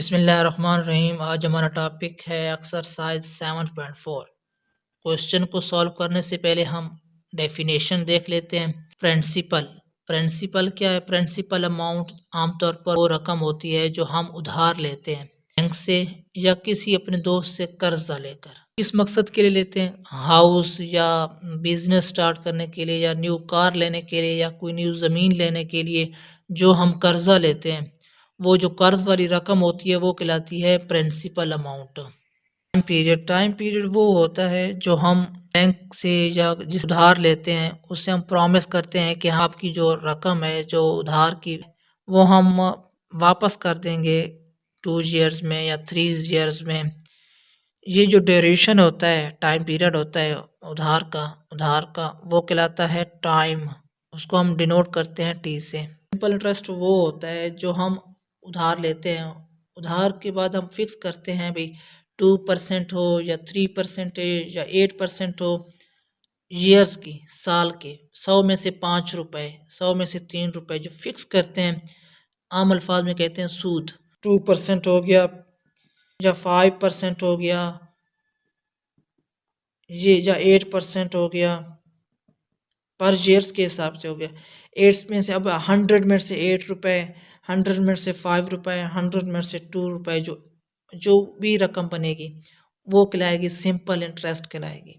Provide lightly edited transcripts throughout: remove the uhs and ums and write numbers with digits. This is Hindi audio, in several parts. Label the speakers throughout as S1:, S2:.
S1: बिस्मिल्लाहिर्रहमानिर्रहीम। आज हमारा टॉपिक है एक्सरसाइज 7.4। क्वेश्चन को सॉल्व करने से पहले हम डेफिनेशन देख लेते हैं। प्रिंसिपल प्रिंसिपल क्या है? प्रिंसिपल अमाउंट आमतौर पर वो रकम होती है जो हम उधार लेते हैं बैंक से या किसी अपने दोस्त से कर्जा लेकर। किस मकसद के लिए लेते हैं? हाउस या बिजनेस स्टार्ट करने के लिए, या न्यू कार लेने के लिए, या कोई न्यू ज़मीन लेने के लिए जो हम कर्जा लेते हैं, वो जो कर्ज वाली रकम होती है वो कहलाती है प्रिंसिपल अमाउंट। टाइम पीरियड वो होता है जो हम बैंक से या जिस उधार लेते हैं उससे हम प्रॉमिस करते हैं कि हाँ, आपकी जो रकम है जो उधार की वो हम वापस कर देंगे 2 ईयर्स में या 3 ईयर्स में। ये जो ड्यूरेशन होता है, टाइम पीरियड होता है उधार का वो कहलाता है टाइम। उसको हम डिनोट करते हैं टी से। सिंपल इंटरेस्ट वो होता है जो हम उधार लेते हैं, उधार के बाद हम फिक्स करते हैं भाई 2% हो या 3% या 8% हो, ईयर्स की, साल के। 100 में से 5 रुपए, 100 में से 3 रुपए जो फिक्स करते हैं, आम अल्फाज में कहते हैं सूद। 2% हो गया या 5% हो गया, ये या 8% हो गया, पर ईयर्स के हिसाब से हो गया। 8 में से अब 100 में से 8 रुपए, 100 में से 5 रुपए, 100 में से 2 रुपए, जो जो भी रकम बनेगी वो कहलाएगी सिंपल इंटरेस्ट कहलाएगी।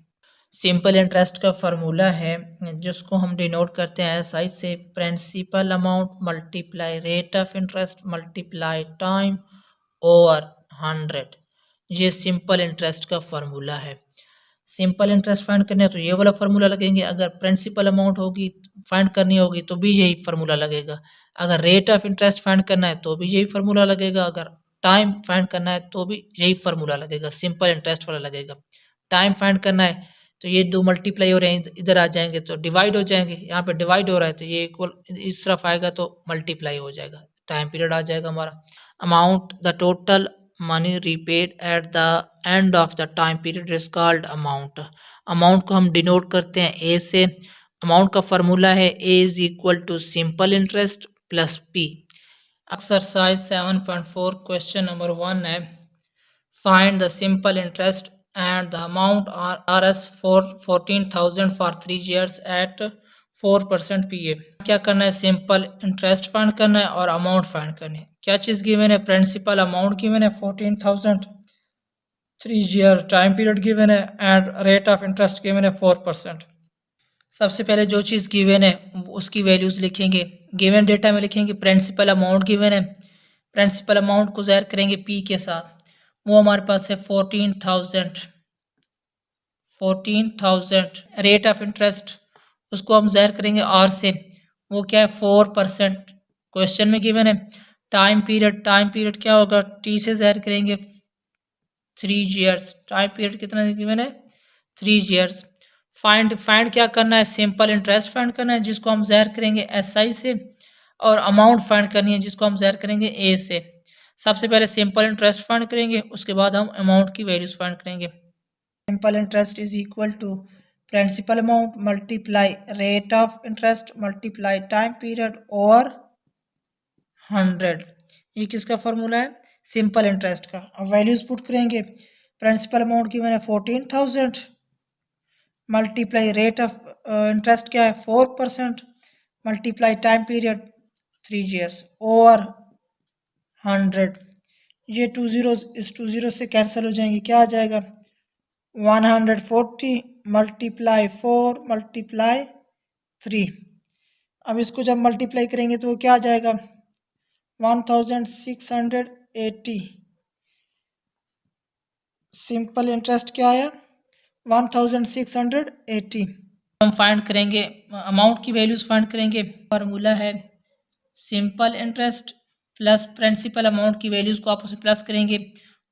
S1: सिंपल इंटरेस्ट का फार्मूला है जिसको हम डिनोट करते हैं एसआई से, principal amount multiply rate of interest multiply time over 100। ये सिंपल इंटरेस्ट का फार्मूला है। सिंपल इंटरेस्ट फाइंड करना है तो ये वाला फार्मूला लगेंगे, अगर प्रिंसिपल अमाउंट होगी फाइंड करनी होगी तो भी यही फार्मूला लगेगा, अगर रेट ऑफ इंटरेस्ट फाइंड करना है तो भी यही फार्मूला लगेगा, अगर टाइम फाइंड करना है तो भी यही फार्मूला लगेगा, सिंपल इंटरेस्ट वाला लगेगा। टाइम फाइंड करना है तो ये दो मल्टीप्लाई हो रहे हैं, इधर आ जाएंगे तो डिवाइड हो जाएंगे, यहाँ पे डिवाइड हो रहा है तो ये इक्वल इस तरफ आएगा तो मल्टीप्लाई हो जाएगा, टाइम पीरियड आ जाएगा हमारा। Amount the total money repaid at the end of the time period is called amount। Amount को हम डिनोट करते हैं ए से। अमाउंट का फार्मूला है A is equal to simple interest plus P. Exercise 7.4 question number 1 है, find the simple interest and the amount R S for 14,000 for 3 years at 4% PA। क्या करना है? सिंपल इंटरेस्ट फाइंड करना है और अमाउंट फाइंड करनी है। क्या चीज़ गिवन है? प्रिंसिपल अमाउंट गिवन है 14,000, 3 year टाइम पीरियड गिवन है and rate of interest given है 4%। सबसे पहले जो चीज़ गिवन है उसकी वैल्यूज लिखेंगे। गिवन डेटा में लिखेंगे प्रिंसिपल अमाउंट गिवन है, प्रिंसिपल अमाउंट को ज़ाहिर करेंगे पी के साथ, वो हमारे पास है 14,000। रेट ऑफ इंटरेस्ट उसको हम ज़ाहिर करेंगे आर से, वो क्या है 4%, क्वेश्चन में गिवन है। टाइम पीरियड क्या होगा? टी से ज़ाहिर करेंगे 3 years, टाइम पीरियड कितना गिवन है? 3 years। फाइंड क्या करना है? सिंपल इंटरेस्ट फाइंड करना है जिसको हम ज़ाहिर करेंगे एस आई से, और अमाउंट फाइंड करनी है जिसको हम ज़ाहिर करेंगे ए से। सबसे पहले सिंपल इंटरेस्ट फाइंड करेंगे, उसके बाद हम अमाउंट की वैल्यूज फाइंड करेंगे। Simple interest is equal to principal amount multiply rate of interest multiply time period और 100। ये किसका फॉर्मूला है? सिंपल इंटरेस्ट का। अब वैल्यूज पुट करेंगे। प्रिंसिपल अमाउंट की मैंने 14,000 मल्टीप्लाई रेट ऑफ इंटरेस्ट क्या है 4% मल्टीप्लाई टाइम पीरियड 3 years और 100। ये 2 zeros इस 2 zeros से कैंसिल हो जाएंगे, क्या आ जाएगा? 140 मल्टीप्लाई 4 मल्टीप्लाई 3। अब इसको जब मल्टीप्लाई करेंगे तो वो क्या आ जाएगा? 1680। सिंपल इंटरेस्ट क्या आया? 1680। हम फाइंड करेंगे अमाउंट की वैल्यूज फाइंड करेंगे। फार्मूला है simple interest plus principal amount की वैल्यूज को आपस में प्लस करेंगे,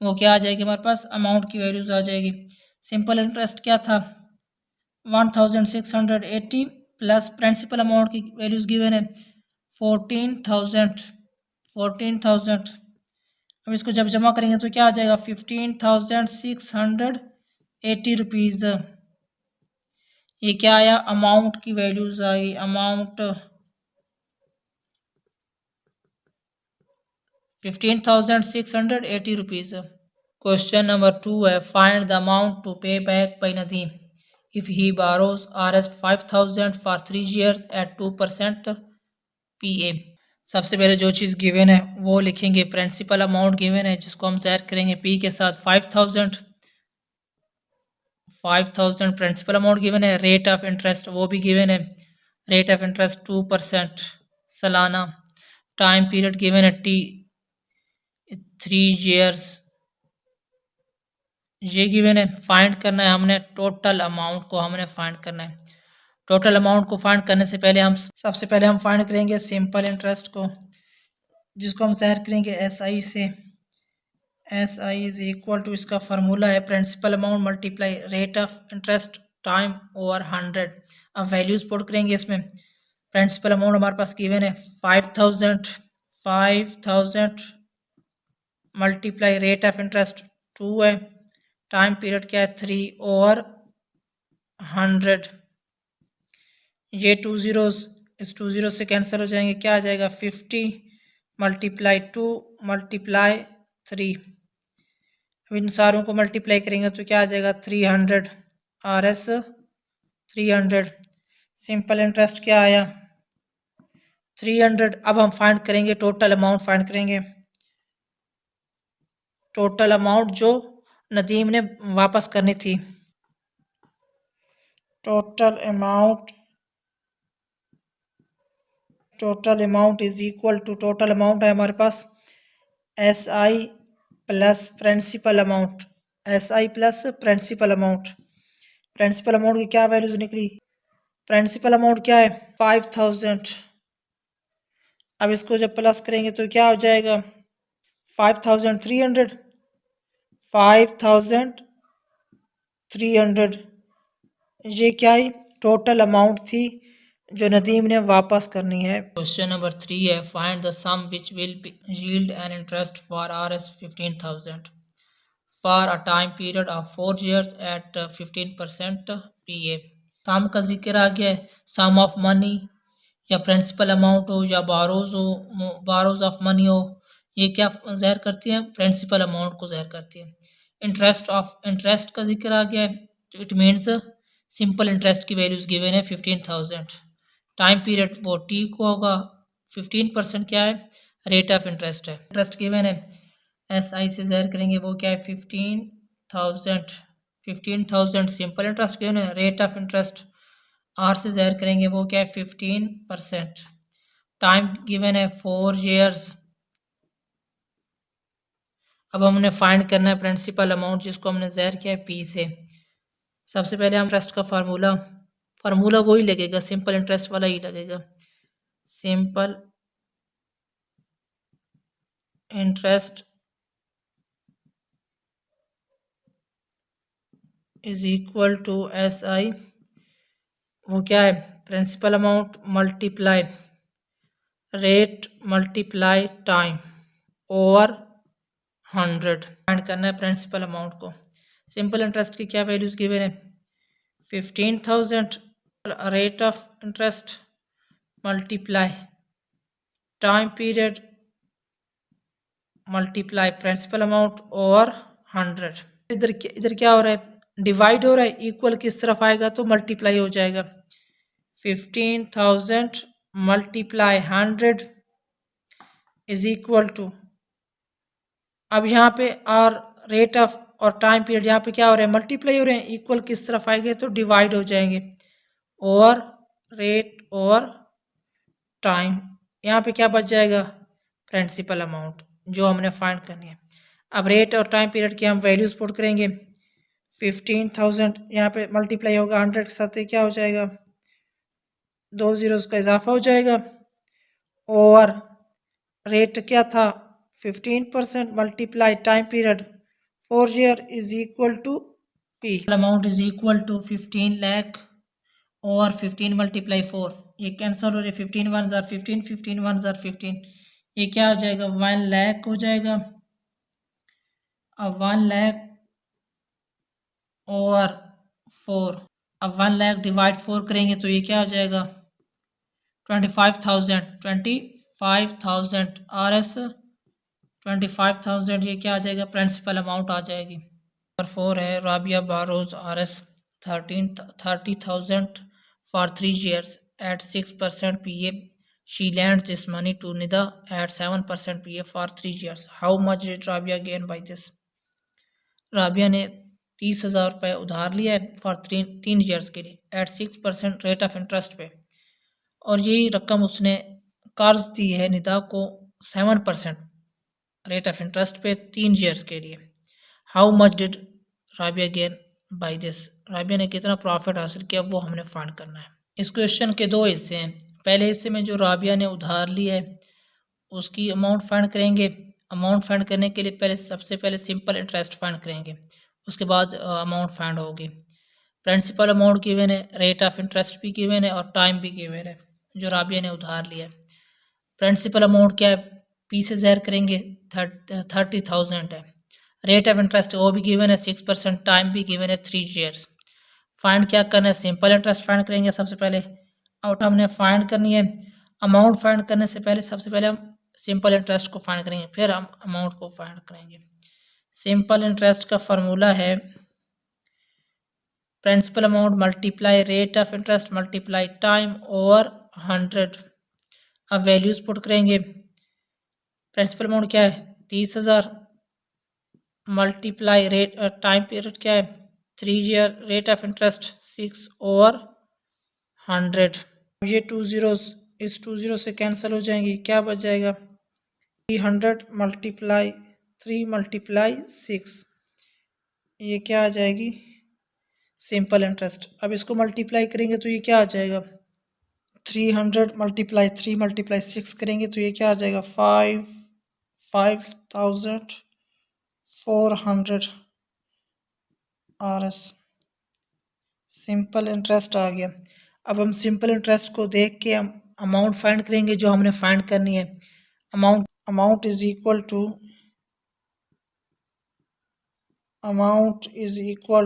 S1: वो क्या आ जाएगी हमारे पास? अमाउंट की वैल्यूज आ जाएगी। सिंपल इंटरेस्ट क्या था? 1680 प्लस प्रिंसिपल अमाउंट की वैल्यूज गिवन है 14,000। अब इसको जब जमा करेंगे तो क्या आ जाएगा? 15,680 रुपीज़। ये क्या आया? अमाउंट की वैल्यूज आई। अमाउंट ₹15,680। क्वेश्चन नंबर 2 है, फाइंड द अमाउंट टू पे back by Nadeem if he borrows Rs 5,000 for 3 years at 2% PA। सबसे पहले जो चीज़ गिवन है वो लिखेंगे, प्रिंसिपल अमाउंट गिवन है जिसको हम ज़ाहिर करेंगे P के साथ 5,000 प्रिंसिपल अमाउंट गिवन है। रेट ऑफ इंटरेस्ट वो भी गिवन है, रेट ऑफ इंटरेस्ट 2% सालाना। टाइम पीरियड गिवन है T 3 years, ये गिवन है। फाइंड करना है हमने टोटल अमाउंट को, हमने फाइंड करना है। टोटल अमाउंट को फाइंड करने से पहले हम सबसे पहले हम फाइंड करेंगे सिंपल इंटरेस्ट को, जिसको हम ज़ाहिर करेंगे SI से। SI इज इक्वल टू, इसका फार्मूला है principal amount multiply rate of interest time over 100। अब वैल्यूज पुट करेंगे इसमें। प्रिंसिपल अमाउंट हमारे पास गिवन है 5,000 मल्टीप्लाई रेट ऑफ इंटरेस्ट 2 है, टाइम पीरियड क्या है 3 ओवर 100। ये 2 zeros इस 2 zeros से कैंसिल हो जाएंगे, क्या आ जाएगा 50 मल्टीप्लाई 2 मल्टीप्लाई 3। अब इन सारों को मल्टीप्लाई करेंगे तो क्या आ जाएगा 300 Rs 300। सिंपल इंटरेस्ट क्या आया 300। अब हम फाइंड करेंगे टोटल अमाउंट, फाइंड करेंगे टोटल अमाउंट जो नदीम ने वापस करनी थी। Total amount is equal to, total amount है हमारे पास SI plus principal amount, SI plus principal amount. Principal amount की क्या वैल्यूज निकली, प्रिंसिपल अमाउंट क्या है 5,000। अब इसको जब प्लस करेंगे तो क्या हो जाएगा 5,300 5,300। ये क्या है टोटल अमाउंट थी जो नदीम ने वापस करनी है। क्वेश्चन नंबर 3 है, find the sum which will yield an interest for Rs 15,000 for a time period of 4 years at 15% PA। Sum का जिक्र आ गया है, सम ऑफ मनी या प्रिंसिपल अमाउंट हो या बारोज ऑफ मनी हो, ये क्या ज़ाहिर करती है प्रिंसिपल अमाउंट को ज़ाहिर करती है। इंटरेस्ट का जिक्र आ गया है, तो इट मीन्स सिंपल इंटरेस्ट की वैल्यूज गिवन है 15,000। टाइम पीरियड वो T को होगा, 15% क्या है रेट ऑफ इंटरेस्ट है। इंटरेस्ट गिवन है SI से ज़ाहिर करेंगे वो क्या है 15,000 सिंपल इंटरेस्ट गिवन है। रेट ऑफ इंटरेस्ट R से ज़ाहिर करेंगे वो क्या है 15%। टाइम गिवन है 4 years। अब हमने फाइंड करना है प्रिंसिपल अमाउंट जिसको हमने ज़ाहिर किया है P से। सबसे पहले हम इंटरेस्ट का फार्मूला वही लगेगा, सिंपल इंटरेस्ट वाला ही लगेगा। Simple interest is equal to SI, वो क्या है principal amount multiply rate multiply time over 100। Find करना है प्रिंसिपल अमाउंट को। सिंपल इंटरेस्ट की क्या वैल्यूज गिवन है 15,000 rate of interest multiply time period multiply principal amount over 100। इधर क्या हो रहा है डिवाइड हो रहा है, इक्वल किस तरफ आएगा तो मल्टीप्लाई हो जाएगा। 15,000 मल्टीप्लाई 100 इज इक्वल टू, अब यहाँ पे और रेट ऑफ और टाइम पीरियड यहाँ पे क्या हो रहा है मल्टीप्लाई हो रहे हैं, इक्वल किस तरफ आएंगे तो डिवाइड हो जाएंगे। और रेट और टाइम, यहाँ पे क्या बच जाएगा प्रिंसिपल अमाउंट जो हमने फाइंड करनी है। अब रेट और टाइम पीरियड की हम वैल्यूज पुट करेंगे। 15,000 यहाँ पे मल्टीप्लाई होगा 100 के साथ, क्या हो जाएगा 2 zeros का इजाफा हो जाएगा। और रेट क्या था 15% multiply time period 4 year is equal to P। Amount is equal to 15 lakh और 15 मल्टीप्लाई 4, ये कैंसिल हो रहे 15 1 जार 15 15 1 जार 15, ये क्या हो जाएगा 1 लाख हो जाएगा। अब 1 लाख और 4, अब 1 लाख डिवाइड 4 करेंगे तो ये क्या हो जाएगा 25,000 Rs 25,000 ये क्या आ जाएगा, प्रिंसिपल अमाउंट आ जाएगी। नंबर 4 है Rabia borrows RS 30,000 for 3 years at 6% PA. She lent this money to Nida at 7% PA for 3 years. How much did Rabia gain by this? Rabia ने 30,000 रुपये उधार लिया है फॉर 3 ईयर्स के लिए एट 6% रेट ऑफ इंटरेस्ट पे, और यही रकम उसने कर्ज दी है निदा को 7% रेट ऑफ इंटरेस्ट पे 3 ईयर्स के लिए। How much did Rabia gain by this, Rabia ने कितना प्रॉफिट हासिल किया वो हमने फाइंड करना है। इस क्वेश्चन के दो हिस्से हैं। पहले हिस्से में जो राबिया ने उधार लिया है उसकी अमाउंट फाइंड करेंगे। अमाउंट फाइंड करने के लिए सबसे पहले सिंपल इंटरेस्ट फाइंड करेंगे, उसके बाद अमाउंट फाइंड होगी। प्रिंसिपल अमाउंट गिवन है, रेट ऑफ इंटरेस्ट भी गिवन है और टाइम भी गिवन है जो राबिया ने उधार लिया है। प्रिंसिपल अमाउंट क्या है, पी से ज़ाहिर करेंगे 30,000 है। रेट ऑफ इंटरेस्ट वो भी गिवन है 6%, टाइम भी गिवन है 3 ईयर्स। फाइंड क्या करना है, सिंपल इंटरेस्ट फाइंड करेंगे सबसे पहले। आउट हमने फाइंड करनी है। अमाउंट फाइंड करने से पहले सबसे पहले हम सिंपल इंटरेस्ट को फाइंड करेंगे, फिर हम अमाउंट को फाइंड करेंगे। सिंपल इंटरेस्ट का फार्मूला है principal amount multiply rate of interest multiply time over 100। अब वैल्यूज पुट करेंगे। प्रिंसिपल अमाउंट क्या है 30,000 मल्टीप्लाई रेट टाइम पीरियड क्या है 3 ईयर, रेट ऑफ इंटरेस्ट 6/100। ये 2 जीरोस इस 2 जीरो से कैंसिल हो जाएंगी, क्या बच जाएगा 300 मल्टीप्लाई 3 मल्टीप्लाई 6, ये क्या आ जाएगी सिंपल इंटरेस्ट। अब इसको मल्टीप्लाई करेंगे तो ये क्या आ जाएगा 300 मल्टीप्लाई 3 मल्टीप्लाई 6 करेंगे तो ये क्या आ जाएगा 5,400 RS। सिंपल इंटरेस्ट आ गया। अब हम सिंपल इंटरेस्ट को देख के हम अमाउंट फाइंड करेंगे जो हमने फाइंड करनी है। Amount is equal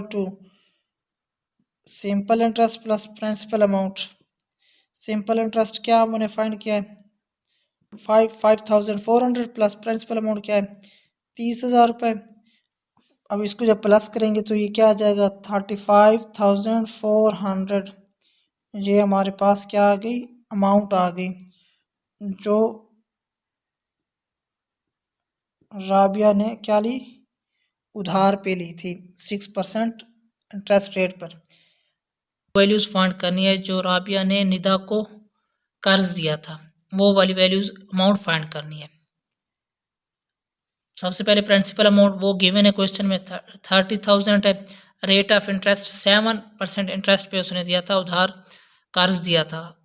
S1: to simple interest plus principal amount. Simple interest क्या हमने फाइंड किया है 5,400 प्लस प्रिंसिपल अमाउंट क्या है 30,000 रुपये। अब इसको जब प्लस करेंगे तो ये क्या आ जाएगा 35,400। ये हमारे पास क्या आ गई अमाउंट आ गई जो राबिया ने क्या ली उधार पे ली थी 6% इंटरेस्ट रेट पर। वैल्यूज फाइंड करनी है जो राबिया ने निदा को कर्ज दिया था, वो वाली वैल्यूज अमाउंट फाइंड करनी है। सबसे पहले प्रिंसिपल अमाउंट वो गिवन है क्वेश्चन में 30,000 है। रेट ऑफ इंटरेस्ट 7% इंटरेस्ट पे उसने दिया था, उधार कर्ज दिया था।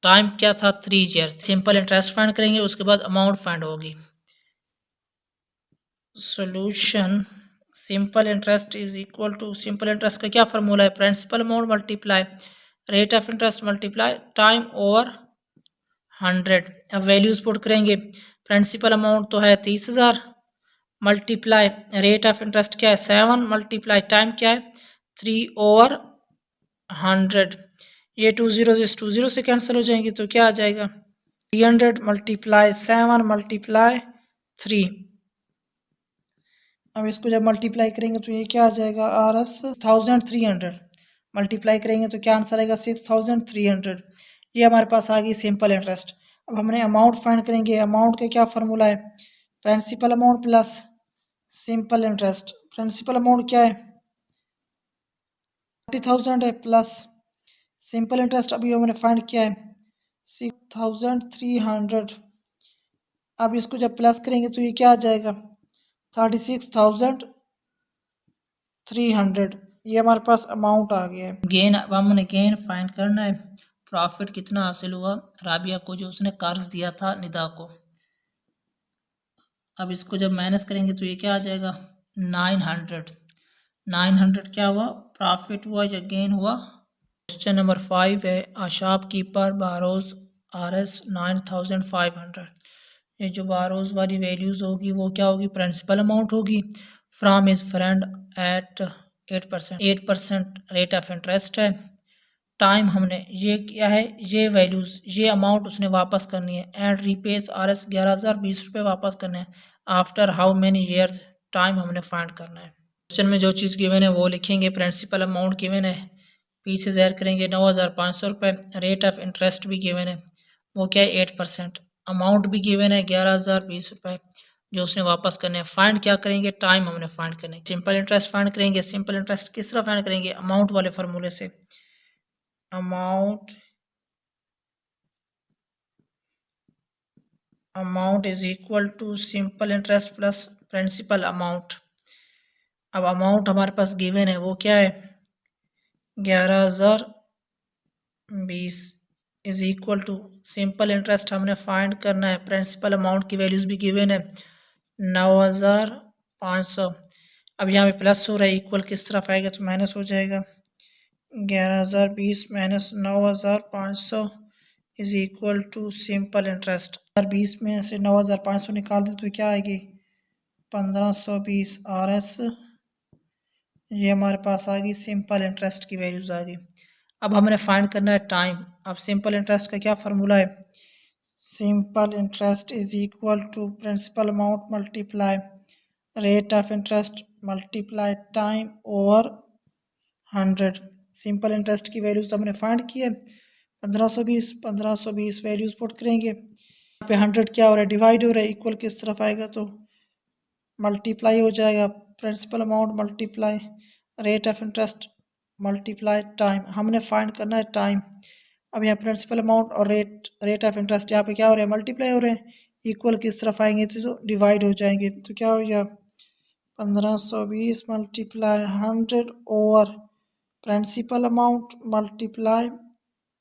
S1: टाइम क्या था 3 ईयर। सिंपल इंटरेस्ट फाइंड करेंगे, उसके बाद अमाउंट फाइंड होगी। Solution simple interest is equal to, simple interest का क्या फार्मूला है principal amount multiply rate of interest multiply time over 100। अब वैल्यूज पुट करेंगे। प्रिंसिपल अमाउंट तो है 30,000 मल्टीप्लाई रेट ऑफ इंटरेस्ट क्या है 7 मल्टीप्लाई टाइम क्या है 3/100। ये 2 जीरो इस 2 जीरो से कैंसिल हो जाएंगे तो क्या आ जाएगा 300 मल्टीप्लाई 7 मल्टीप्लाई 3। अब इसको जब मल्टीप्लाई करेंगे तो ये क्या आ जाएगा RS 1300 मल्टीप्लाई करेंगे तो क्या आंसर आएगा 6,300। ये हमारे पास आ गई सिंपल इंटरेस्ट। अब हमने अमाउंट फाइंड करेंगे। अमाउंट का क्या फार्मूला है principal amount plus simple interest. Principal amount क्या है 30,000 है प्लस सिंपल इंटरेस्ट अभी हमने फाइंड किया है 6,300। अब इसको जब प्लस करेंगे तो ये क्या आ जाएगा 36,300। ये हमारे पास अमाउंट आ गया है। गेन अब हमने गेन फाइंड करना है। प्रॉफिट कितना हासिल हुआ राबिया को जो उसने कर्ज दिया था निदा को। अब इसको जब माइनस करेंगे तो ये क्या आ जाएगा 900 क्या हुआ प्रॉफिट हुआ या गेन हुआ। क्वेश्चन नंबर 5 है अ शॉपकीपर बारोज RS 9,500। ये जो बारोज वाली वैल्यूज होगी वो क्या होगी प्रिंसिपल अमाउंट होगी from his friend at 8% rate of interest है। टाइम हमने ये क्या है, ये वैल्यूज़, ये अमाउंट उसने वापस करनी है। एंड रीपेज RS 11,020 वापस करने हैं। After how many years, time हमने फाइंड करना है। क्वेश्चन में जो चीज़ गिवन है वो लिखेंगे। प्रिंसिपल अमाउंट गिवन है, पी से ज़ाहिर करेंगे 9,500 रुपये। रेट ऑफ इंटरेस्ट भी गिवन है, वो क्या है 8%। अमाउंट भी गिवन है 11,020 जो उसने वापस करने हैं। फाइंड क्या करेंगे, टाइम हमने फाइंड करना है। सिंपल इंटरेस्ट फाइंड करेंगे। सिंपल इंटरेस्ट किस तरह फाइंड करेंगे, अमाउंट वाले फार्मूले से। Amount is equal to simple interest plus principal amount. अब अमाउंट हमारे पास गिवन है, वो क्या है 11,020 is equal to simple interest हमने फाइंड करना है। प्रिंसिपल अमाउंट की वैल्यूज भी गिवन है 9,500। अब यहाँ पे प्लस हो रहा है, इक्वल किस तरफ आएगा तो माइनस हो जाएगा। 11,020 minus 9,500 is equal to simple interest. 20 में से 9,500 निकाल दें तो क्या आएगी 1,520 RS। ये हमारे पास आ गई सिंपल इंटरेस्ट की वैल्यूज आ गई। अब हमने फाइंड करना है टाइम। अब सिंपल इंटरेस्ट का क्या फार्मूला है, simple interest is equal to principal amount multiply rate of interest multiply time over 100। Simple interest की वैल्यूज हमने फाइंड की है 1520 वैल्यूज पुट करेंगे। यहाँ पे 100 क्या हो रहा है, डिवाइड हो रहा है। इक्वल किस तरफ आएगा तो मल्टीप्लाई हो जाएगा। Principal amount multiply rate of interest multiply time. हमने फाइंड करना है टाइम। अब यहाँ प्रिंसिपल अमाउंट और रेट ऑफ इंटरेस्ट यहाँ पे क्या हो रहा है, मल्टीप्लाई हो रहे हैं। इक्वल किस तरफ आएंगे तो डिवाइड हो जाएंगे। तो क्या हो गया 1520 multiply 100 over principal amount multiply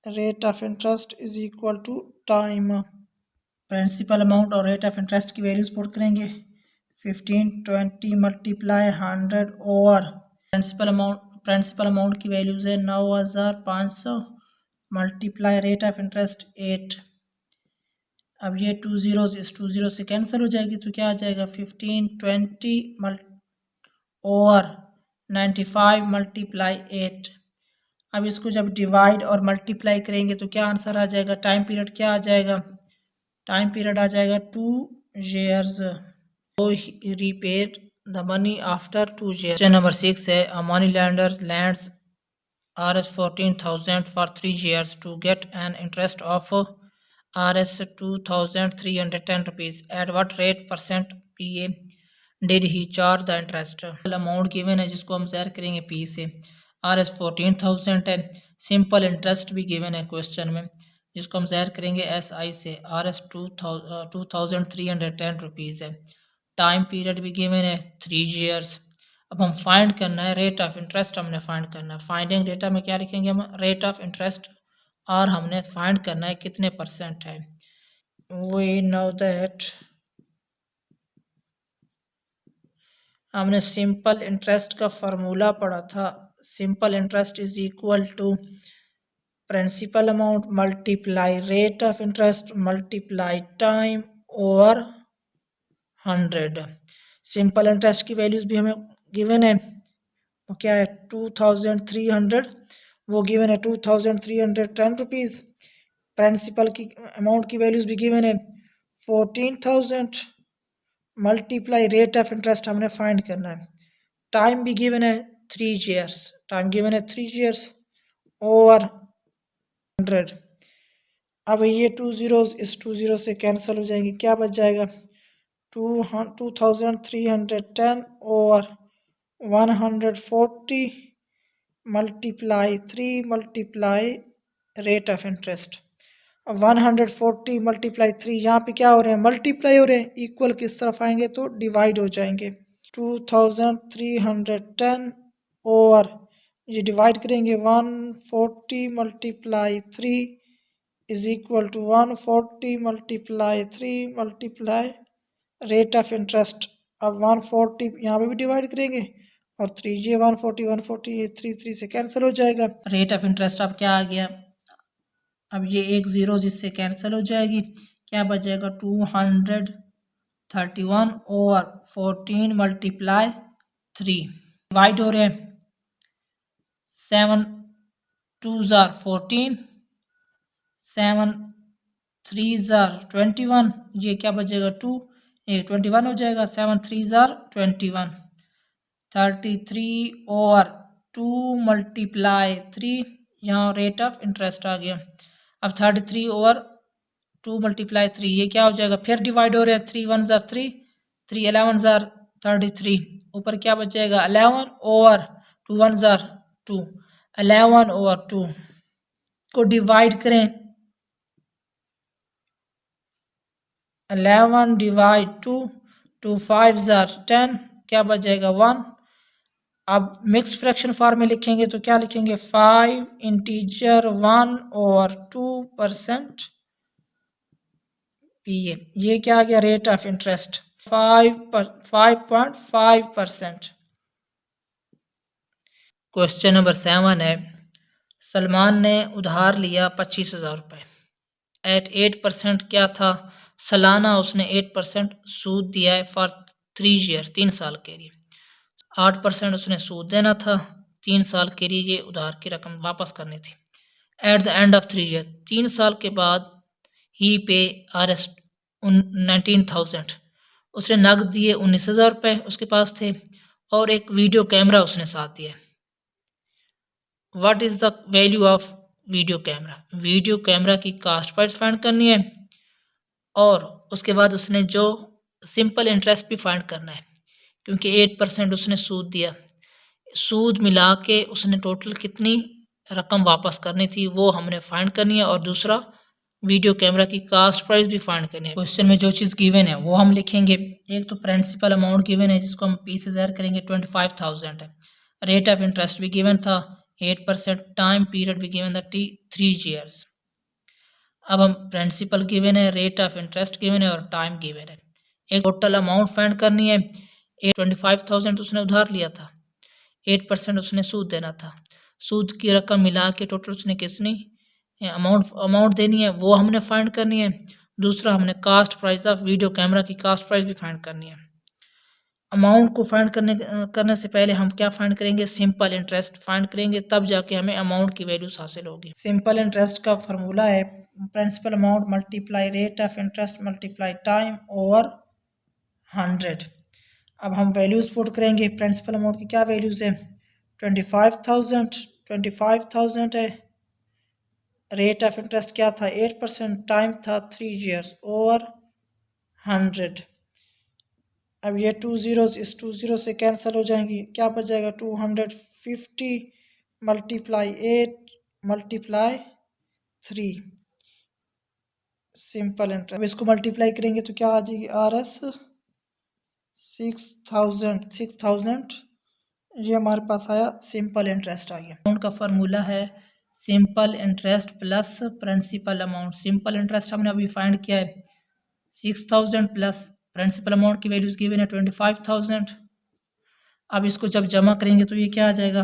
S1: rate of interest is equal to time. Principal amount और रेट ऑफ इंटरेस्ट की वैल्यूज पुट करेंगे। 1520 मल्टीप्लाई 100 ओवर प्रिंसिपल अमाउंट की वैल्यूज है 9,500 मल्टीप्लाई रेट ऑफ इंटरेस्ट 8। अब ये 2 से कैंसिल हो जाएगी तो क्या आ जाएगा 1520 ओवर 95 मल्टीप्लाई 8। अब इसको जब डिवाइड और मल्टीप्लाई करेंगे तो क्या आंसर आ जाएगा, टाइम पीरियड क्या आ जाएगा, टाइम पीरियड आ जाएगा 2 years। So he repaid the money after 2 years। Question number 6 है, a money lender lends Rs 14,000 for 3 years to get an interest of Rs 2,310 rupees। At what rate % PA did he charge the interest? Amount given है जिसको हम ज़ाहिर करेंगे P से। Rs 14,000 है। सिंपल इंटरेस्ट भी गिवन है क्वेश्चन में जिसको हम ज़ाहिर करेंगे SI से। Rs 2,310 रुपीज़ है। टाइम पीरियड भी गिवन है 3 years। अब हम फाइंड करना है रेट ऑफ इंटरेस्ट, हमने फाइंड करना है। फाइंडिंग डेटा में क्या लिखेंगे हम, रेट ऑफ इंटरेस्ट, और हमने फाइंड करना है कितने % है। वी नो दैट हमने सिंपल इंटरेस्ट का फार्मूला पढ़ा था। Simple interest is equal to principal amount multiply rate of interest multiply time over 100। Simple interest की वैल्यूज भी हमें गिवन है, वो क्या है 2,300, वो गिवन है 2,310 रुपीज़। प्रिंसिपल की अमाउंट की वैल्यूज भी गिवन है 14,000 मल्टीप्लाई रेट ऑफ इंटरेस्ट हमने फाइंड करना है। टाइम भी गिवन है 3 years, टाइम गिवन है 3 years ओवर 100। अब ये 2 zeros इस 2 0 से कैंसिल हो जाएंगे, क्या बच जाएगा 2,310 over 140 multiply 3 multiply rate of interest. अब 140 मल्टीप्लाई 3 यहाँ पे क्या हो रहे हैं, मल्टीप्लाई हो रहे हैं। इक्वल किस तरफ आएंगे तो डिवाइड हो जाएंगे। 2,310 ओवर ये डिवाइड करेंगे 140 multiply 3 is equal to 140 multiply 3 multiply rate of interest. अब 140 यहाँ पे भी डिवाइड करेंगे और 3 ये 140 ये 3 से कैंसिल हो जाएगा। रेट ऑफ इंटरेस्ट अब क्या आ गया, अब ये एक ज़ीरो जिससे कैंसिल हो जाएगी, क्या बच जाएगा 231 ओवर 14 मल्टीप्लाई 3। डिवाइड हो रहे हैं 7 2 जार 14, 7 3 जार 21, ये क्या बचेगा 2, ये 21 हो जाएगा। 7 3 जार 21, 33 और 2 मल्टीप्लाई 3, यहाँ रेट ऑफ इंटरेस्ट आ गया। अब 33 ओवर 2 मल्टीप्लाई 3, ये क्या हो जाएगा, फिर डिवाइड हो रहा है। 3 1 जार 3, 3 11 जार 33, ऊपर क्या बच जाएगा 11 ओवर 2 1 जार 2, 11 ओवर 2 को डिवाइड करें, 11 डिवाइड 2, 2 5 जार 10, क्या बच जाएगा 1। अब मिक्स्ड फ्रैक्शन फॉर्म में लिखेंगे तो क्या लिखेंगे, 5 इंटीजर 1 और 2% पी ए, ये क्या आ गया rate of interest 5.5%। Question number 7 है, सलमान ने उधार लिया 25,000 रुपये एट 8% क्या था, सालाना उसने 8% सूद दिया है फॉर 3 ईयर, 3 साल के लिए। 8% उसने सूद देना था 3 साल के लिए, ये उधार की रकम वापस करनी थी। Eight the end of 3 year, 3 साल के बाद ही पे RS 19,000, उसने नकद दिए 19,000 रुपये उसके पास थे, और एक वीडियो कैमरा उसने साथ दिया। What is the value of video camera, video camera की कास्ट प्राइस फाइंड करनी है, और उसके बाद उसने जो सिंपल इंटरेस्ट भी फाइंड करना है, क्योंकि 8% उसने सूद दिया। सूद मिला के उसने टोटल कितनी रकम वापस करनी थी वो हमने फाइंड करनी है, और दूसरा वीडियो कैमरा की कास्ट प्राइस भी फाइंड करनी है। क्वेश्चन में जो चीज़ गिवन है वो हम लिखेंगे। एक तो प्रिंसिपल अमाउंट गिवन है जिसको हम पी से ज़ाहिर करेंगे 25,000 है। रेट ऑफ इंटरेस्ट भी गिवन था 8%, टाइम पीरियड भी गिवन था 3 ईयर्स। अब हम प्रिंसिपल गिवन है, रेट ऑफ इंटरेस्ट गिवन है और टाइम गिवन है। एक टोटल अमाउंट फाइंड करनी है। 25,000 उसने उधार लिया था, 8% उसने सूद देना था। सूद की रकम मिला के टोटल उसने कितनी अमाउंट देनी है वो हमने फाइंड करनी है। दूसरा हमने cast price of video camera की कास्ट प्राइस भी फाइंड करनी है। अमाउंट को फाइंड करने से पहले हम क्या फाइंड करेंगे, सिंपल इंटरेस्ट फाइंड करेंगे, तब जाके हमें अमाउंट की वैल्यूज हासिल होगी। सिंपल इंटरेस्ट का फार्मूला है principal amount multiply rate of interest multiply time over 100। अब हम वैल्यूज पुट करेंगे। प्रिंसिपल अमाउंट की क्या वैल्यूज है, 25,000 है। रेट ऑफ इंटरेस्ट क्या था 8%, टाइम था 3 ईयर्स ओवर 100। अब ये 2 ज़ीरोज़ इस 2 ज़ीरो से कैंसिल हो जाएंगी, क्या बच जाएगा 250 मल्टीप्लाई 8 मल्टीप्लाई 3 सिंपल इंटरेस्ट। अब इसको मल्टीप्लाई करेंगे तो क्या आ जाएगी RS 6,000, ये हमारे पास आया सिंपल इंटरेस्ट आ गया। अमाउंट का फार्मूला है simple interest plus principal amount. Simple interest हमने अभी फाइंड किया है 6,000 प्लस प्रिंसिपल अमाउंट की वैल्यूज गिवन है 25,000। अब इसको जब जमा करेंगे तो ये क्या आ जाएगा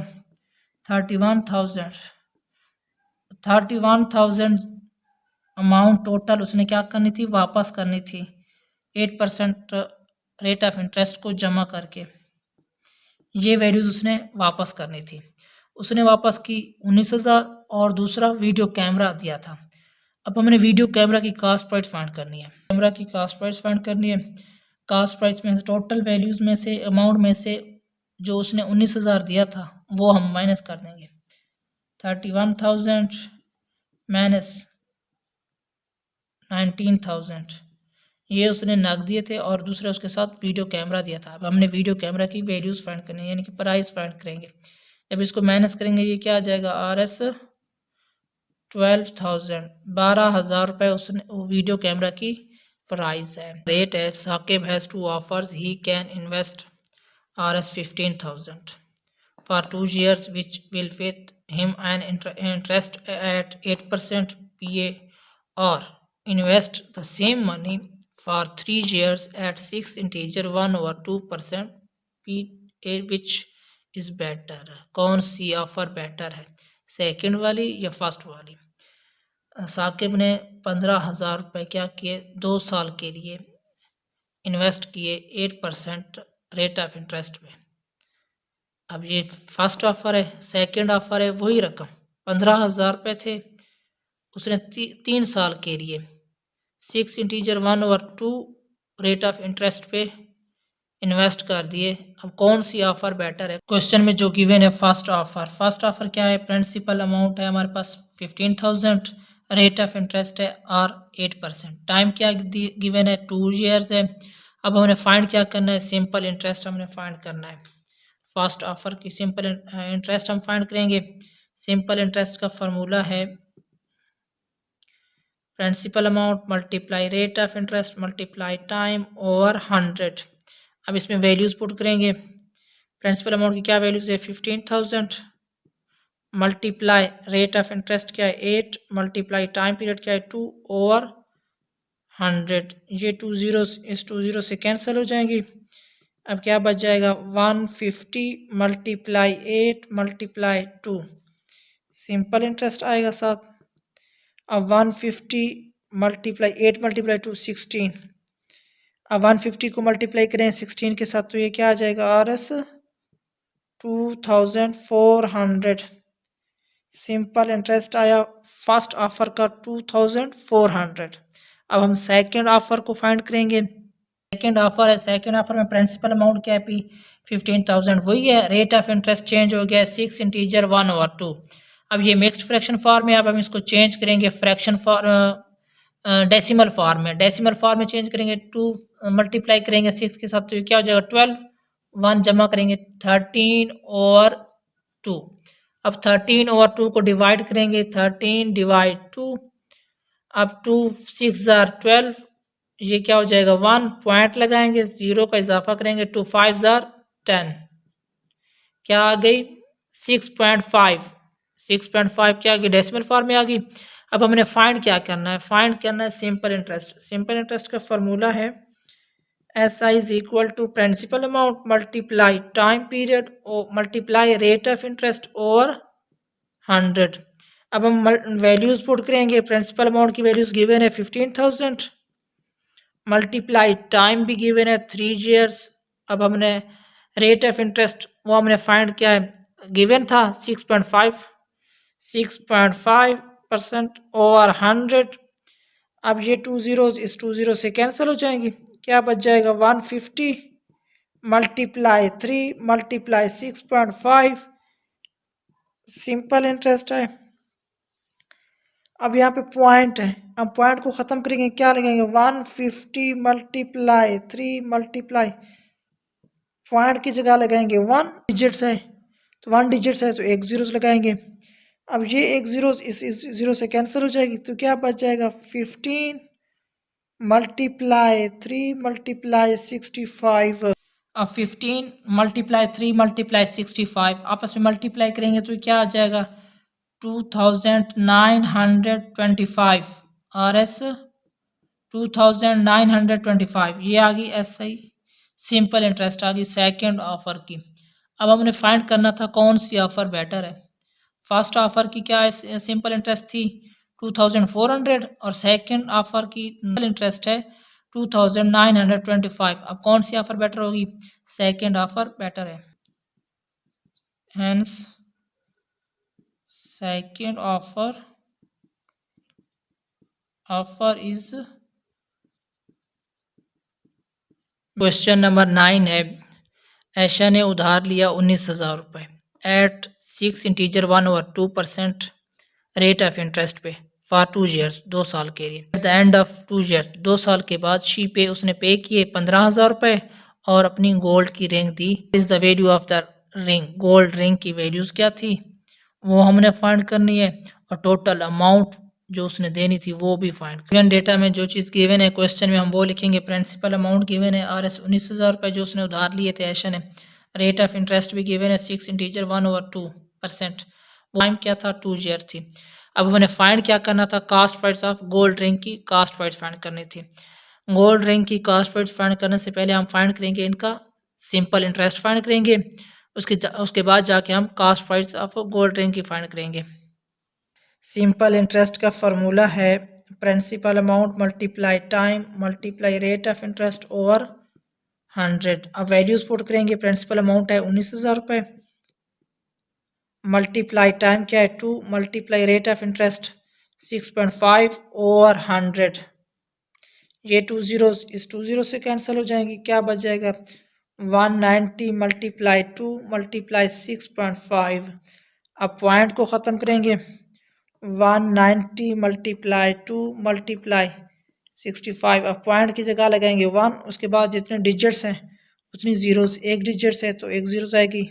S1: 31,000 अमाउंट टोटल उसने क्या करनी थी, वापस करनी थी 8% रेट ऑफ इंटरेस्ट को जमा करके। ये वैल्यूज उसने वापस करनी थी। उसने वापस की 19,000 और दूसरा वीडियो कैमरा दिया था। अब हमने वीडियो कैमरा की कास्ट प्राइस फाइंड करनी है। कैमरा की कास्ट प्राइस फाइंड करनी है। कास्ट प्राइस में टोटल वैल्यूज में से अमाउंट में से जो उसने 19,000 दिया था वो हम माइनस कर देंगे। 31,000 माइनस 19,000 ये उसने नकद दिए थे, और दूसरा उसके साथ वीडियो कैमरा दिया था। अब हमने वीडियो कैमरा की वैल्यूज फाइंड करनी है, यानी कि प्राइस फाइंड करेंगे। जब इसको माइनस करेंगे ये क्या आ जाएगा RS 12,000 रुपये उसने वीडियो कैमरा की प्राइस है। रेट है Saqib has 2 offers, he can invest RS 15,000 for 2 years which will fit him an interest at 8% PA, or invest the same money for 3 years at 6 integer 1 over 2% PA, which is better। कौन सी ऑफर बेटर है, सेकंड वाली या फर्स्ट वाली। साकिब ने 15,000 रुपये क्या किए 2 साल के लिए इन्वेस्ट किए 8% रेट ऑफ इंटरेस्ट में। अब ये फर्स्ट ऑफर है, सेकंड ऑफर है वही रकम,
S2: 15,000 रुपये थे, उसने 3 साल के लिए 6 इंटीजर 1/2 रेट ऑफ इंटरेस्ट पे इन्वेस्ट कर दिए। अब कौन सी ऑफर बेटर है? क्वेश्चन में जो गिवन है फर्स्ट ऑफर क्या है? प्रिंसिपल अमाउंट है हमारे पास 15,000, रेट ऑफ इंटरेस्ट है और 8%, टाइम क्या गिवन है? 2 ईयर्स है। अब हमने फाइंड क्या करना है? सिंपल इंटरेस्ट हमने फाइंड करना है। फर्स्ट ऑफर की सिंपल इंटरेस्ट हम फाइंड करेंगे। सिंपल इंटरेस्ट का फार्मूला है principal amount multiply rate of interest multiply time over 100। अब इसमें वैल्यूज पुट करेंगे। प्रिंसिपल अमाउंट की क्या वैल्यूज है? 15,000 मल्टीप्लाई रेट ऑफ इंटरेस्ट क्या है? 8 मल्टीप्लाई टाइम पीरियड क्या है? 2 ओवर 100। ये 2 जीरो इस 2 जीरो से कैंसिल हो जाएंगी। अब क्या बच जाएगा? 150 मल्टीप्लाई 8 मल्टीप्लाई 2, सिंपल इंटरेस्ट आएगा साथ। अब 150 मल्टीप्लाई 8 मल्टीप्लाई 2 16। अब 150 को मल्टीप्लाई करें 16 के साथ तो ये क्या आ जाएगा? RS 2400। सिंपल इंटरेस्ट आया फर्स्ट ऑफर का 2400। अब हम सेकंड ऑफर को फाइंड करेंगे। सेकंड ऑफर है, सेकंड ऑफर में प्रिंसिपल अमाउंट क्या है? पी 15,000 वही है। रेट ऑफ इंटरेस्ट चेंज हो गया है 6 इंटीजर 1/2। अब ये मिक्स्ड फ्रैक्शन फॉर्म है। अब हम इसको चेंज करेंगे फ्रैक्शन डेसिमल फॉर्म में। डेसिमल फॉर्म में चेंज करेंगे। 2 मल्टीप्लाई करेंगे 6 के साथ तो ये क्या हो जाएगा? 12। 1 जमा करेंगे 13/2। अब 13/2 को डिवाइड करेंगे 13/2। अब 2 6 12, ये क्या हो जाएगा? 1 पॉइंट लगाएंगे, 0 का इजाफा करेंगे 2 5 10, क्या आ गई? 6.5। 6.5 क्या आ गई? डेसिमल फॉर्म में आ गई। अब हमने फाइंड क्या करना है? फाइंड करना है सिंपल इंटरेस्ट। सिंपल इंटरेस्ट का फॉर्मूला है SI is equal to principal amount multiply time period multiply rate of interest over 100। अब हम वैल्यूज पुट करेंगे। प्रिंसिपल अमाउंट की वैल्यूज गिवन है 15,000 मल्टीप्लाई टाइम भी गिवन है 3 ईयर्स। अब हमने रेट ऑफ इंटरेस्ट वो हमने फाइंड किया है, गिवन था 6.5% ओवर 100। अब ये 2 जीरोज इस 2 जीरो से कैंसिल हो जाएंगी। क्या बच जाएगा? 150 मल्टीप्लाई 3 मल्टीप्लाई 6.5, सिंपल इंटरेस्ट है। अब यहाँ पे पॉइंट है, हम पॉइंट को ख़त्म करेंगे, क्या लगाएंगे? 150 मल्टीप्लाई 3 मल्टीप्लाई पॉइंट की जगह लगाएंगे 1 डिजिट्स है तो 1 डिजिट्स है तो 1 जीरोस लगाएंगे। अब ये 1 जीरो इस जीरो से कैंसिल हो जाएगी तो क्या बच जाएगा? 15 मल्टीप्लाई 3 मल्टीप्लाई 65। अब 15 मल्टीप्लाई 3 मल्टीप्लाई 65 आपस में मल्टीप्लाई करेंगे तो क्या आ जाएगा? 2925 RS 2925, ये आ गई SI सिंपल इंटरेस्ट आ गई सेकेंड ऑफर की। अब हमने फाइंड करना था कौन सी ऑफर बेटर है। फर्स्ट ऑफर की क्या है? सिंपल इंटरेस्ट थी 2400 और सेकेंड ऑफर की इंटरेस्ट है 2925। अब कौन सी ऑफर बेटर होगी? सेकेंड ऑफर बेटर है। Hence second offer is. Question number 9 है। ऐशा ने उधार लिया 19,000 रुपये at 6 integer 1/2% rate of interest pay for 2 years, 2 साल के लिए। At the end of 2 years, 2 साल के बाद उसने पे किए 15,000 रुपये और अपनी गोल्ड की ring the. Is the value of the ring, gold ring की वैल्यूज क्या थी वो हमने फाइंड करनी है और टोटल अमाउंट जो उसने देनी थी वो भी फाइंड। गिवन डेटा में जो चीज़ गिवन है क्वेश्चन में हम वो लिखेंगे। प्रिंसिपल अमाउंट गिवन है RS 19,000 रुपये जो उसने उधार लिए थे ऐशा ने। रेट ऑफ इंटरेस्ट भी गिवन है 6 इंटीजर 1/2%। टाइम क्या था? 2 ईयर थी। अब हमने फाइंड क्या करना था? Cast price of gold ring की कास्ट प्राइस फाइंड करनी थी। गोल्ड रिंग की कास्ट प्राइस फाइंड करने से पहले हम फाइंड करेंगे इनका सिंपल इंटरेस्ट फाइंड करेंगे। उसके बाद जाके हम cost price of gold ring की फाइंड करेंगे। सिंपल इंटरेस्ट का फॉर्मूला है principal amount multiply time multiply rate of interest over 100। अब वैल्यूज पुट करेंगे। प्रिंसिपल अमाउंट है 19,000 रुपये मल्टीप्लाई टाइम क्या है 2 multiply rate of interest 6.5 over 100। ये 2 जीरोस इस 2 जीरो से कैंसिल हो जाएंगी, क्या बच जाएगा 190 मल्टीप्लाई 2 मल्टीप्लाई 6.5। अब पॉइंट को ख़त्म करेंगे 190 मल्टीप्लाई 2 मल्टीप्लाई 65। अब पॉइंट की जगह लगाएंगे 1, उसके बाद जितने डिजिट्स हैं उतनी ज़ीरोस, एक डिजिट्स है तो एक ज़ीरो आएगी।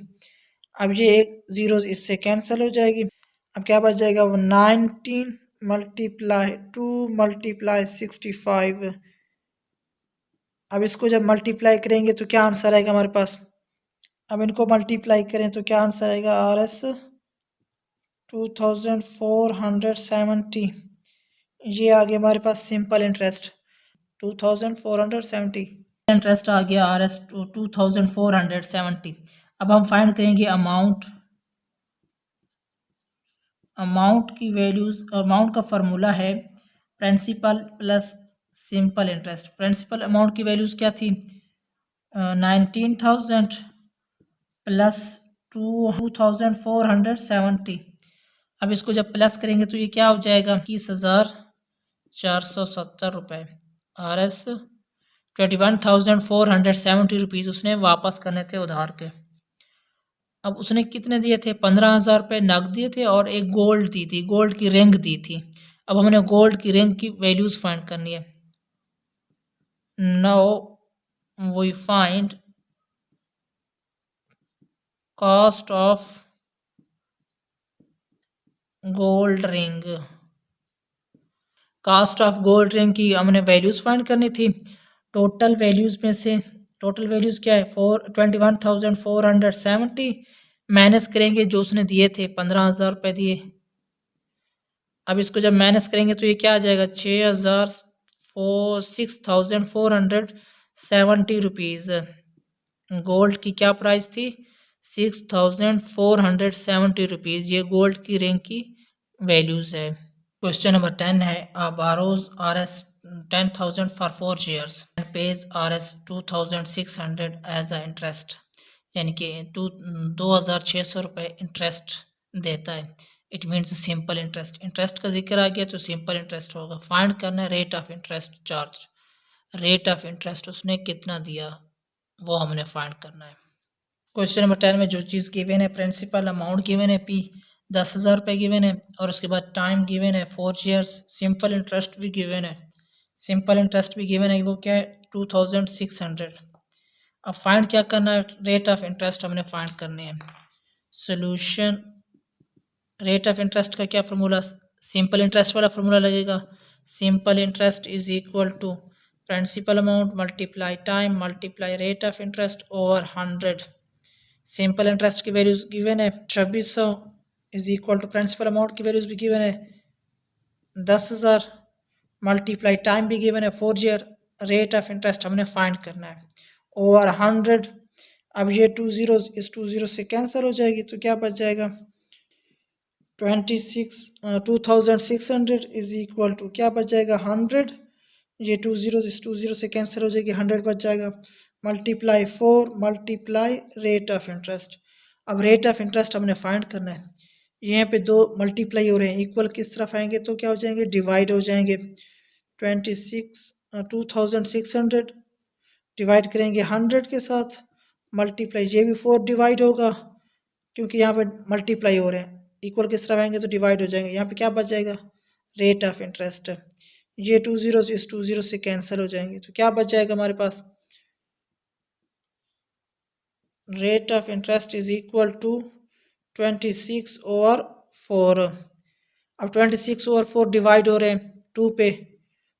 S2: अब ये एक ज़ीरो इससे कैंसिल हो जाएगी। अब क्या बच जाएगा 19 मल्टीप्लाई 2 मल्टीप्लाई 65। अब इसको जब मल्टीप्लाई करेंगे तो क्या आंसर आएगा हमारे पास। अब इनको मल्टीप्लाई करें तो क्या आंसर आएगा RS 2470। ये आ गया हमारे पास सिंपल इंटरेस्ट 2470। इंटरेस्ट आ गया RS 2470। अब हम फाइंड करेंगे अमाउंट की वैल्यूज। अमाउंट का फार्मूला है principal plus simple interest. Principal amount की वैल्यूज क्या थी 19,000 प्लस 2470। अब इसको जब प्लस करेंगे तो ये क्या हो जाएगा 21,470 रुपये। RS 21,470 रुपीज़ उसने वापस करने थे उधार के। अब उसने कितने दिए थे 15,000 रुपये नकद दिए थे और एक गोल्ड दी थी, गोल्ड की रिंग दी थी। अब हमने गोल्ड की रिंग की वैल्यूज फाइंड करनी है। Now we find cost of gold ring. Cost of gold ring की हमने वैल्यूज फाइंड करनी थी। टोटल वैल्यूज में से टोटल वैल्यूज क्या है 21,470 माइनस करेंगे जो उसने दिए थे 15,000 रुपये दिए। अब इसको जब माइनस करेंगे तो ये क्या आ जाएगा 6,470 रुपीज़। गोल्ड की क्या प्राइस थी 6,470 रुपीज़। ये गोल्ड की रिंग की वैल्यूज़ है। क्वेश्चन नंबर 10 है borrows RS 10,000 for 4 years and pays RS 2,600 as a interest। यानी कि 2,600 रुपये इंटरेस्ट देता है। It means simple interest. Interest का जिक्र आ गया तो सिंपल इंटरेस्ट होगा। फाइंड करना है rate of interest charge. Rate of interest उसने कितना दिया वो हमने फाइंड करना है। क्वेश्चन नंबर 10 में जो चीज़ गिवन है प्रिंसिपल अमाउंट गिवन है P 10,000 रुपये गिवन है और उसके बाद टाइम गिवन है 4 ईयर्स। सिंपल इंटरेस्ट भी गिवन है। सिंपल इंटरेस्ट भी गिवन है वो क्या है 2,600। अब फाइंड क्या करना है रेट ऑफ इंटरेस्ट हमने फाइंड करने हैं। सोल्यूशन रेट ऑफ इंटरेस्ट का क्या फार्मूला सिंपल इंटरेस्ट वाला फार्मूला लगेगा। Simple interest is equal to principal amount multiply time multiply rate of interest over 100। Simple interest की वैल्यूज गिवन है 2600 is equal to principal amount की वैल्यूज भी गिवन है 10,000 मल्टीप्लाई टाइम भी गिवन है 4 ईयर। रेट ऑफ इंटरेस्ट हमने फाइंड करना है ओवर 100। अब ये 2 जीरो इस 2 जीरो से कैंसिल हो जाएगी तो क्या बच जाएगा 2,600 इज इक्वल टू क्या बच जाएगा 100। ये 2 जीरो इस 2 जीरो से कैंसिल हो जाएगी 100 बच जाएगा multiply 4 multiply rate of interest. अब रेट ऑफ इंटरेस्ट हमने फाइंड करना है। यहाँ पे दो मल्टीप्लाई हो रहे हैं इक्वल किस तरफ आएंगे तो क्या हो जाएंगे डिवाइड हो जाएंगे। 2,600 डिवाइड करेंगे 100 के साथ मल्टीप्लाई ये भी 4 डिवाइड होगा क्योंकि यहाँ पे मल्टीप्लाई हो रहे हैं इक्वल किस तरफ आएंगे तो डिवाइड हो जाएंगे। यहाँ पे क्या बच जाएगा रेट ऑफ इंटरेस्ट। ये 2 जीरो इस 2 जीरो से कैंसिल हो जाएंगे तो क्या बच जाएगा हमारे पास rate of interest is equal to 26 over 4। अब 26 ओवर 4 डिवाइड हो रहे हैं 2 पे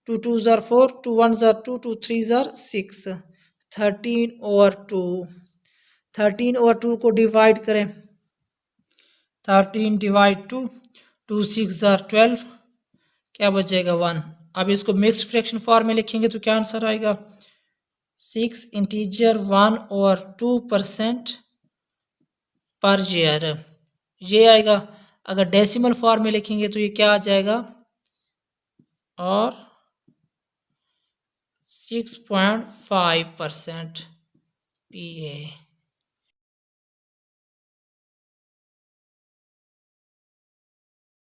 S2: 2 2 ज़ार 4 2 1 ज़ार 2 2 3 ज़ार 6 13 ओवर 2। 13 ओवर 2 को डिवाइड करें 13 डिवाइड 2 2 6 ज़ार 12 क्या बचेगा 1। अब इसको मिक्स्ड फ्रैक्शन फॉर्म में लिखेंगे तो क्या आंसर आएगा 6 इंटीजर 1 और 2% पर ईयर ये आएगा। अगर डेसिमल फॉर्म में लिखेंगे तो ये क्या आ जाएगा और 6.5% PA।